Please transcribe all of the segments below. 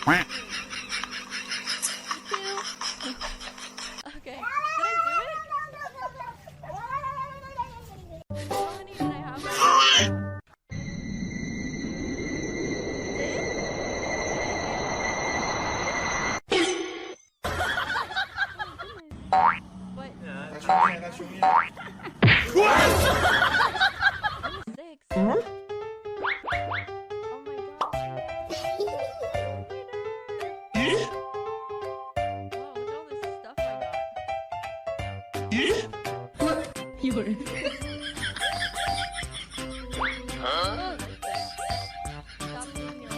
Quack. Okay. Did I do it? How many did I have? But That's from me. That's from me. six. Oh my god. Wow, look at all this stuff I got. You're Stop being here.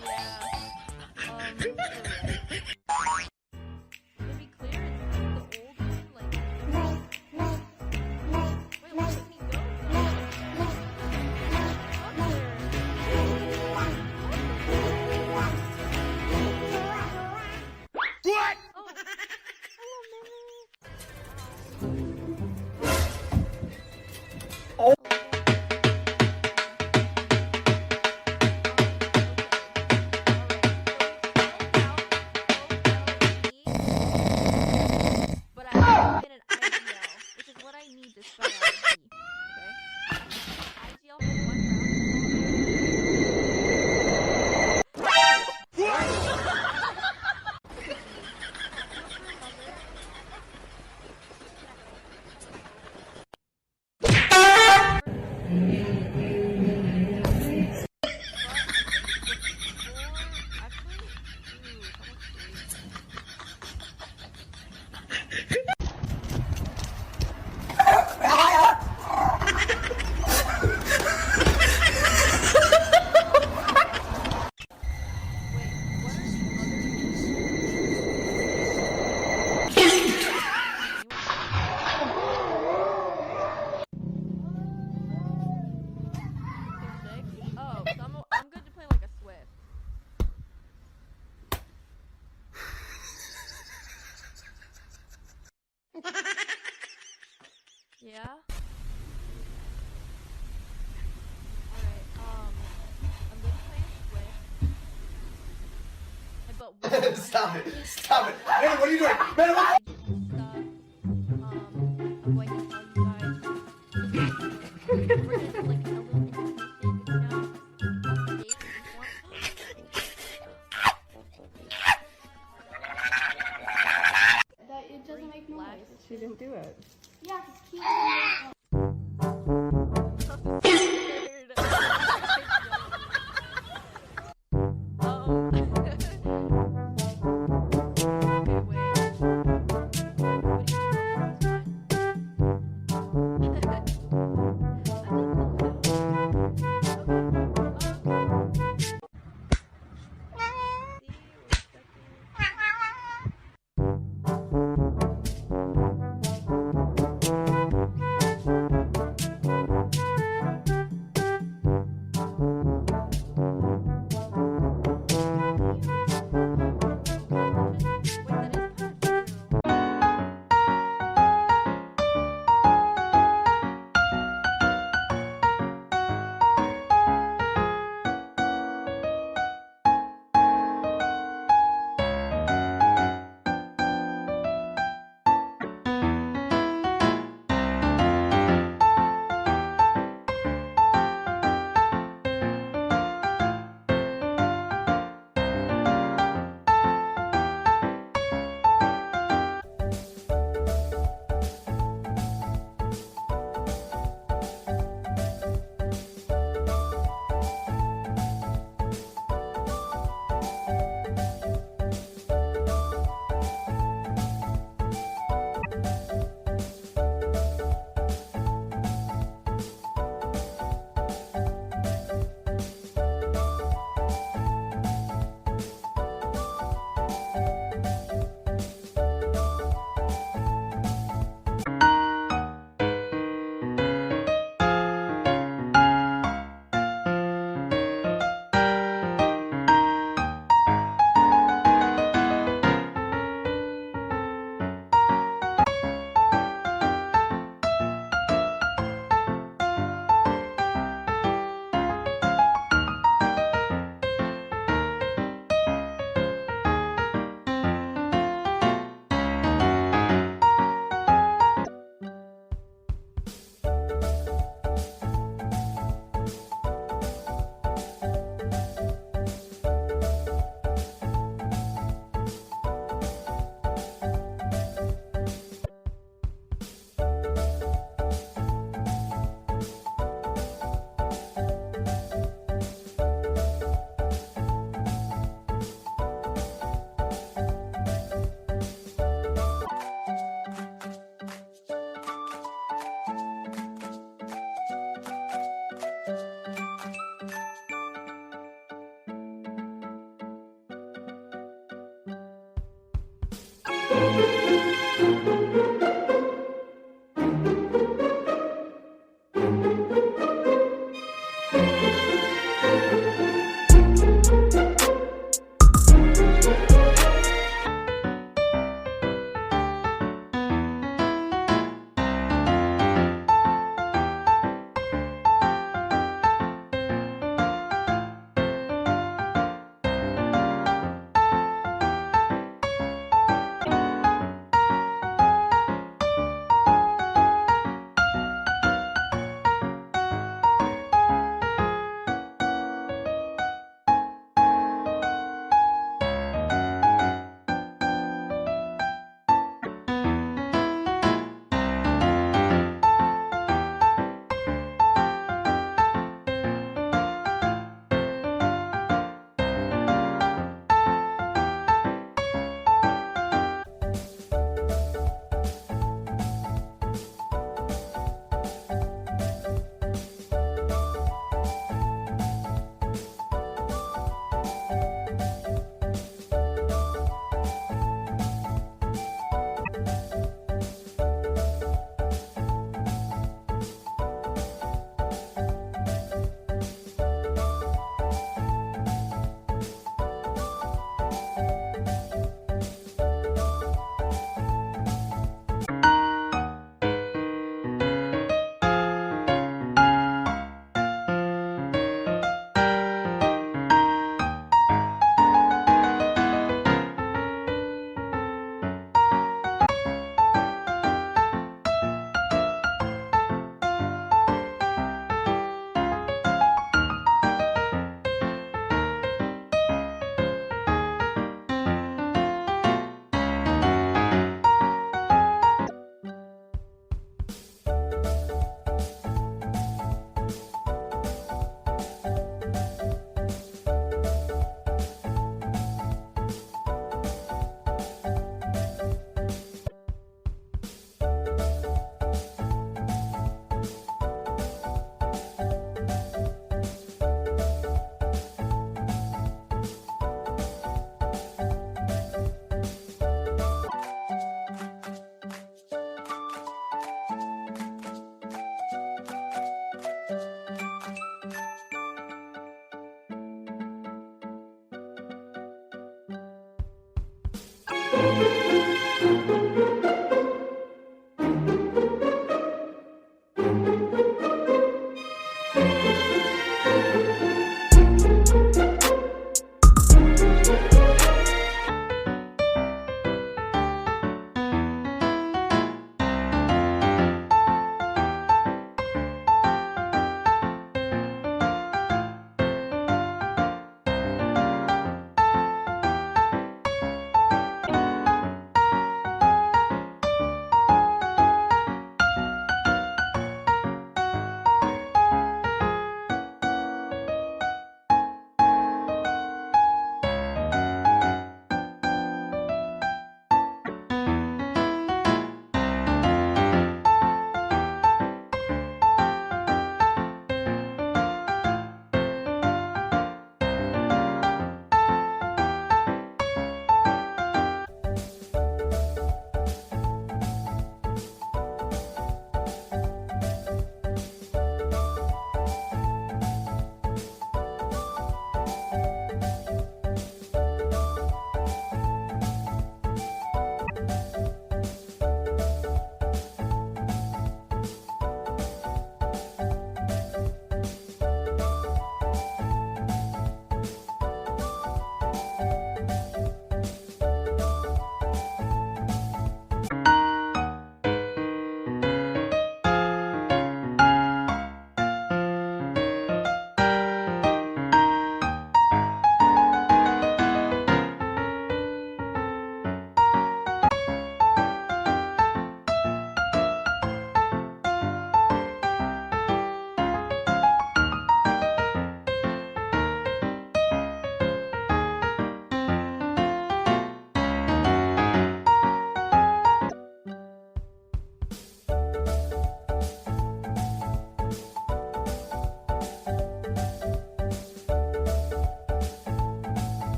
Yeah. To be clear, it's the old one, like. Wait, why didn't he go? What? Oh, hello, Mimi. Oh. But I have to get an IGL, which is what I need to spell out P. Okay? IGL for 1 Oh, so I'm good to play like a Swift. Yeah? Alright, I'm good to play a Swift. But Stop it. Stop it. Man, what are you doing? Man, what? I'm going to tell you guys. We're just like a little intermission, you know? that it doesn't make noise. She didn't do it. Yeah, because Keith.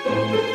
Thank you.